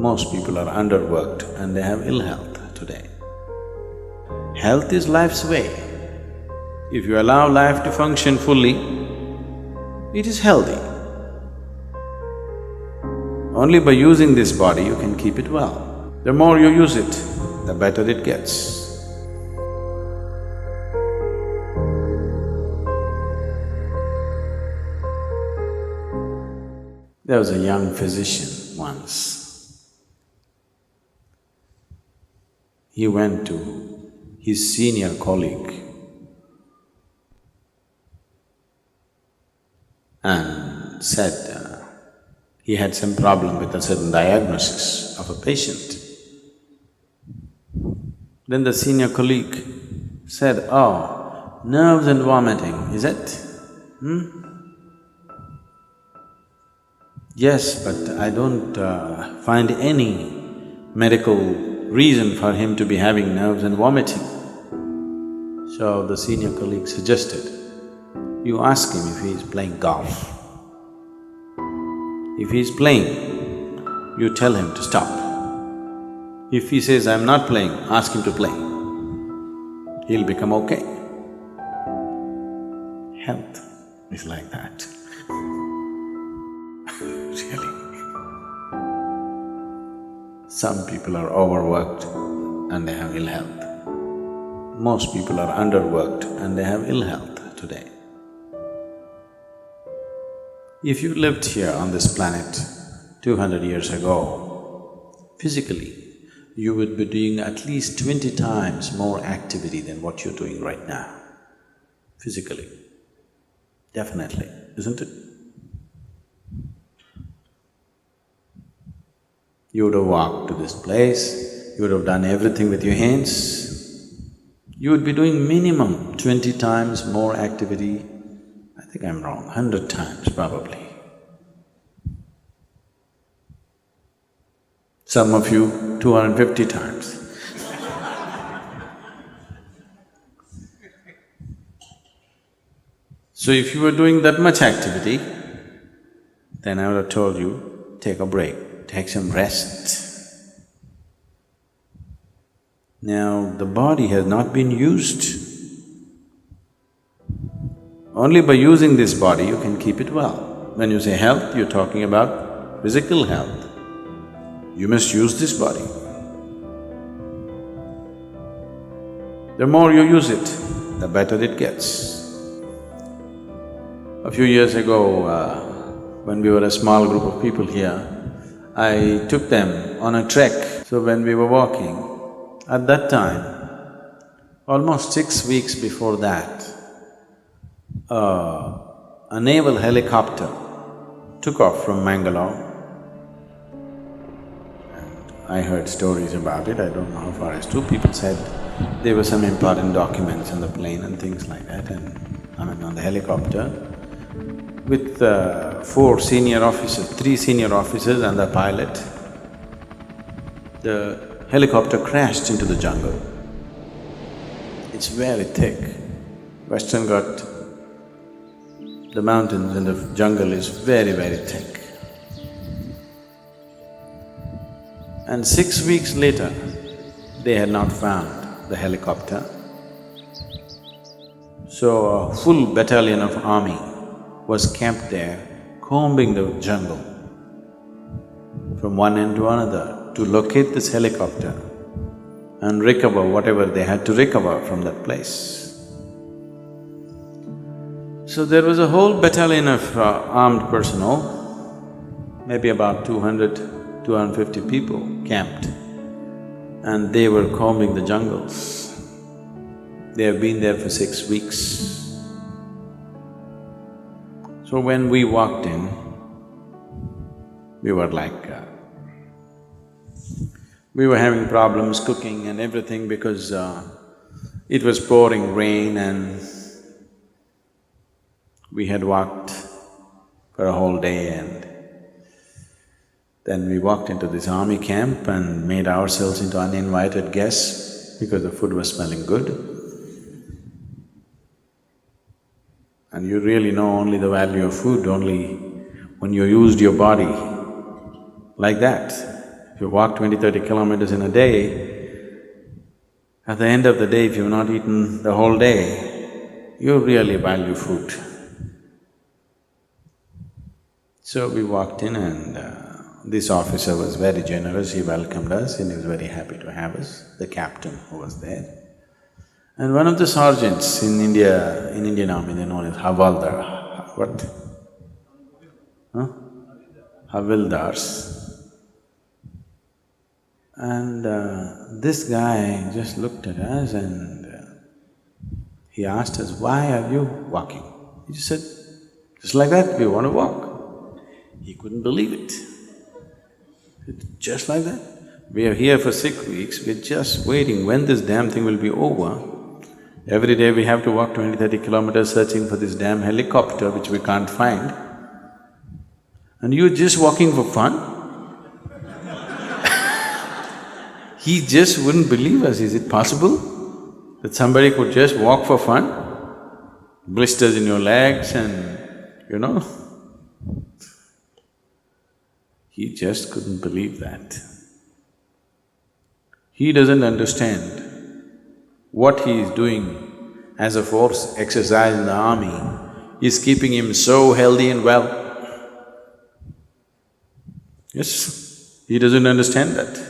Most people are underworked and they have ill health today. Health is life's way. If you allow life to function fully, it is healthy. Only by using this body you can keep it well. The more you use it, the better it gets. There was a young physician once. He went to his senior colleague and said he had some problem with a certain diagnosis of a patient. Then the senior colleague said, "Oh, nerves and vomiting, is it? Yes, but I don't find any medical reason for him to be having nerves and vomiting." So the senior colleague suggested, you ask him if he is playing golf. If he is playing, you tell him to stop. If he says, "I'm not playing," ask him to play. He'll become okay. Health is like that. Really. Some people are overworked and they have ill health. Most people are underworked and they have ill health today. If you lived here on this planet 200 years ago, physically, you would be doing at least 20 times more activity than what you're doing right now, physically. Definitely, isn't it? You would have walked to this place, you would have done everything with your hands. You would be doing minimum 20 times more activity. I think I'm wrong, 100 times probably. Some of you, 250 times. So if you were doing that much activity, then I would have told you, take a break, take some rest. Now, the body has not been used. Only by using this body you can keep it well. When you say health, you're talking about physical health. You must use this body. The more you use it, the better it gets. A few years ago, when we were a small group of people here, I took them on a trek. So when we were walking, at that time, almost 6 weeks before that, a naval helicopter took off from Mangalore. And I heard stories about it, I don't know how far it's true. People said there were some important documents on the plane and things like that, and on the helicopter, with 4 senior officers, 3 senior officers and the pilot. The helicopter crashed into the jungle. It's very thick. Western Ghat, the mountains and the jungle is very, very thick. And 6 weeks later, they had not found the helicopter. So a full battalion of army was camped there, combing the jungle from one end to another to locate this helicopter and recover whatever they had to recover from that place. So there was a whole battalion of armed personnel, maybe about 200, 250 people camped, and they were combing the jungles. They have been there for 6 weeks. So when we walked in, we were like… we were having problems cooking and everything because it was pouring rain and we had walked for a whole day, and then we walked into this army camp and made ourselves into uninvited guests because the food was smelling good. And you really know only the value of food only when you used your body like that. If you walk 20-30 kilometers in a day, at the end of the day, if you've not eaten the whole day, you really value food. So we walked in and this officer was very generous, he welcomed us and he was very happy to have us, the captain who was there. And one of the sergeants in India, in Indian army, they're known as Havaldar. What? Huh? Havildars. And this guy just looked at us and he asked us, "Why are you walking?" He just said, "Just like that, we want to walk." He couldn't believe it. Just like that? We are here for 6 weeks, we're just waiting when this damn thing will be over. Every day we have to walk 20-30 kilometers searching for this damn helicopter which we can't find. And you're just walking for fun? He just wouldn't believe us. Is it possible that somebody could just walk for fun? Blisters in your legs and, you know. He just couldn't believe that. He doesn't understand what he is doing as a force exercise in the army is keeping him so healthy and well. Yes, he doesn't understand that.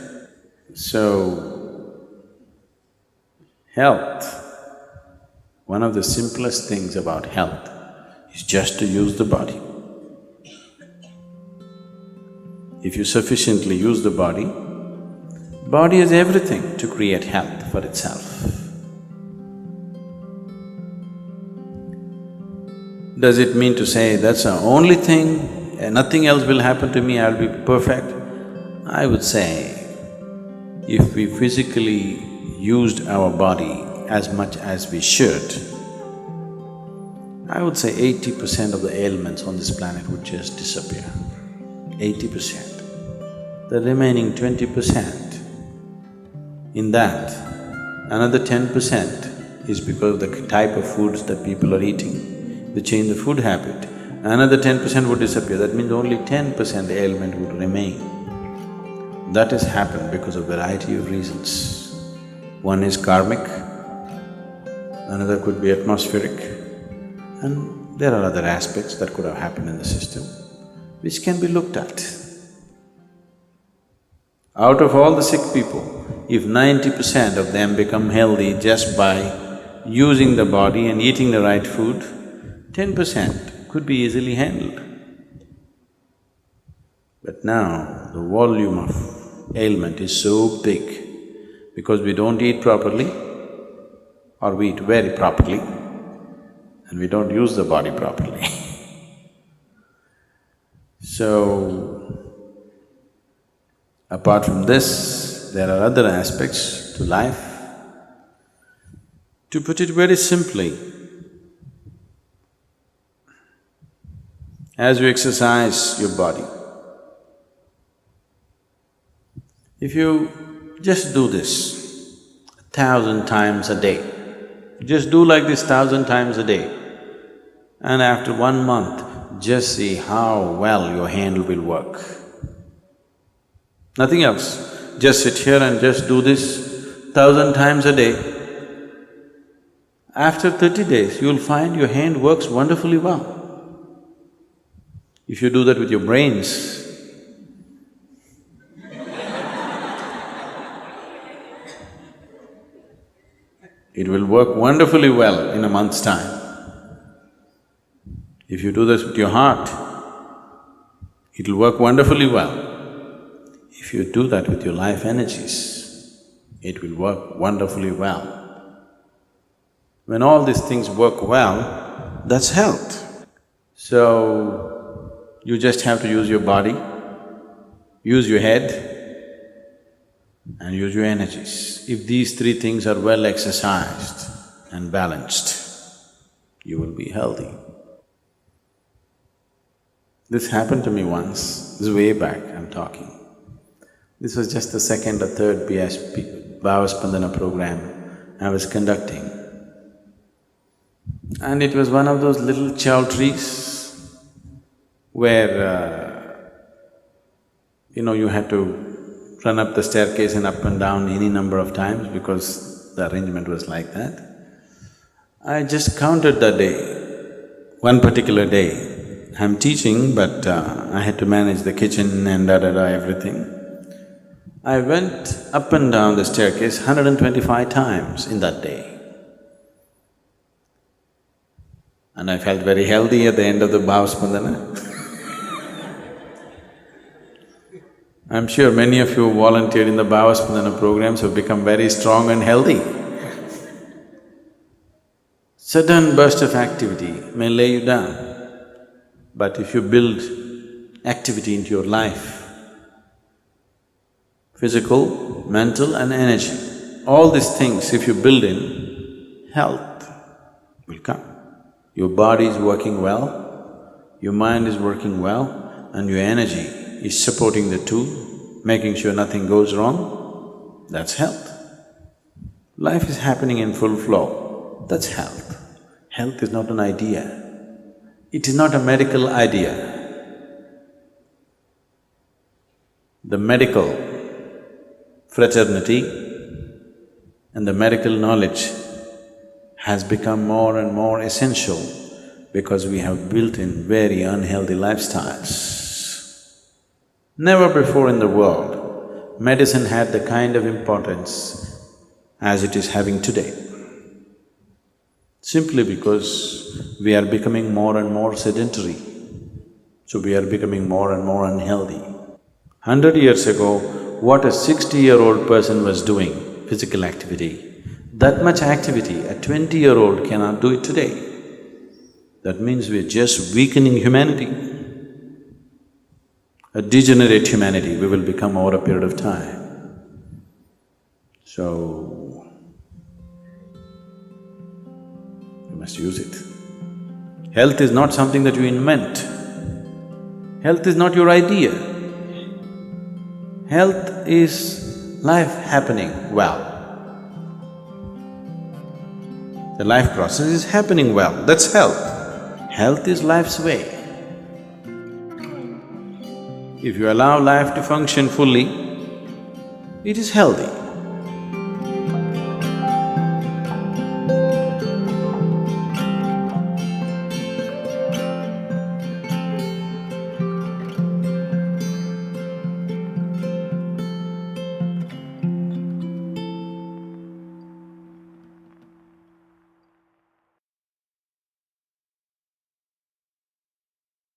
So, health, one of the simplest things about health is just to use the body. If you sufficiently use the body has everything to create health for itself. Does it mean to say that's the only thing, nothing else will happen to me, I'll be perfect? I would say, if we physically used our body as much as we should, I would say 80% of the ailments on this planet would just disappear. 80%. The remaining 20%, in that, another 10% is because of the type of foods that people are eating. They change the food habit, another 10% would disappear. That means only 10% ailment would remain. That has happened because of variety of reasons. One is karmic, another could be atmospheric, and there are other aspects that could have happened in the system which can be looked at. Out of all the sick people, if 90% of them become healthy just by using the body and eating the right food, 10% could be easily handled. But now, the volume of ailment is so big because we don't eat properly or we eat very properly and we don't use the body properly. So, apart from this, there are other aspects to life. To put it very simply, as you exercise your body, if you just do this 1,000 times a day, just do like this 1,000 times a day, and after 1 month, just see how well your hand will work. Nothing else, just sit here and just do this 1,000 times a day. After 30 days, you'll find your hand works wonderfully well. If you do that with your brains, it will work wonderfully well in a month's time. If you do this with your heart, it'll work wonderfully well. If you do that with your life energies, it will work wonderfully well. When all these things work well, that's health. So, you just have to use your body, use your head, and use your energies. If these three things are well exercised and balanced, you will be healthy. This happened to me once, this is way back I'm talking. This was just the second or third BSP, Bhavaspandana program I was conducting. And it was one of those little chowtrees where, you had to run up the staircase and up and down any number of times because the arrangement was like that. I just counted that day, one particular day. I'm teaching, but I had to manage the kitchen and everything. I went up and down the staircase 125 times in that day. And I felt very healthy at the end of the Bhavaspandana. I'm sure many of you who volunteered in the Bhavaspandana programs have become very strong and healthy. Sudden burst of activity may lay you down, but if you build activity into your life, physical, mental and energy, all these things if you build in, health will come. Your body is working well, your mind is working well, and your energy is supporting the two, making sure nothing goes wrong, that's health. Life is happening in full flow, that's health. Health is not an idea, it is not a medical idea. The medical fraternity and the medical knowledge has become more and more essential because we have built in very unhealthy lifestyles. Never before in the world, medicine had the kind of importance as it is having today. Simply because we are becoming more and more sedentary, so we are becoming more and more unhealthy. 100 years ago, what a 60-year-old person was doing, physical activity, that much activity a 20-year-old cannot do it today. That means we're just weakening humanity. A degenerate humanity we will become over a period of time. So, you must use it. Health is not something that you invent. Health is not your idea. Health is life happening well. The life process is happening well, that's health. Health is life's way. If you allow life to function fully, it is healthy.